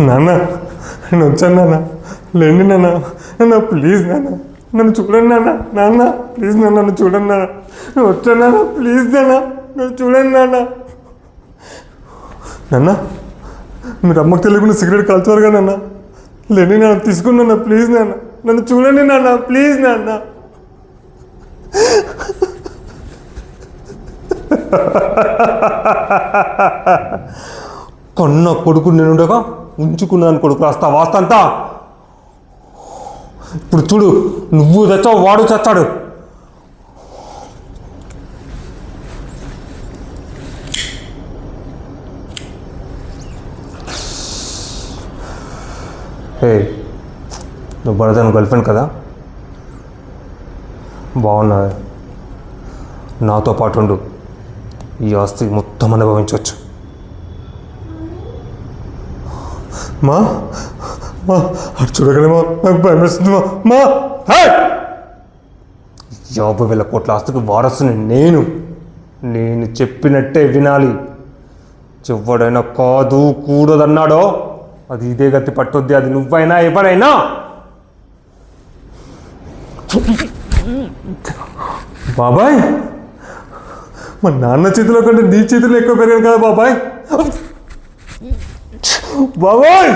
నాన్న నేను వచ్చాను నాన్న, లేండి నాన్న, నాన్న ప్లీజ్ నాన్న, నన్ను చూడండి నాన్న, నాన్న ప్లీజ్ నాన్న నన్ను చూడండి నాన్న, నేను వచ్చాను నాన్న, ప్లీజ్ నాన్న నన్ను చూడండి నాన్న. నాన్న మీరు అమ్మకు తెలియకుండా సిగరెట్ కాల్చారు కదా నాన్న, లేండి నాన్న తీసుకున్నా ప్లీజ్ నాన్న, నన్ను చూడండి నాన్న, ప్లీజ్ నాన్న. కన్న కొడుకు నేనుండగా ఉంచుకున్నాను కొడుకు రాస్తా వాస్తంతా. ఇప్పుడు చూడు, నువ్వు చచ్చావు, వాడు చచ్చాడు. హే, నువ్వు భరతన్ గర్ల్ఫ్రెండ్ కదా, బాగున్నది, నాతో పాటు ఉండు, ఈ ఆస్తి మొత్తం అనుభవించవచ్చు. మా అటు చూడగలే మా, నాకు భయం వేస్తుంది మా. 50,000 కోట్ల ఆస్తికి వారసుని నేను చెప్పినట్టే వినాలి. ఎవడైనా కాదు కూడదన్నాడో అది ఇదే గతి పట్టుద్ది, అది నువ్వైనా ఎవరైనా. బాబాయ్, మా నాన్న చేతిలో కంటే నీ చేతిలో ఎక్కువ పెరిగాను కదా బాబాయ్. బాబాయ్.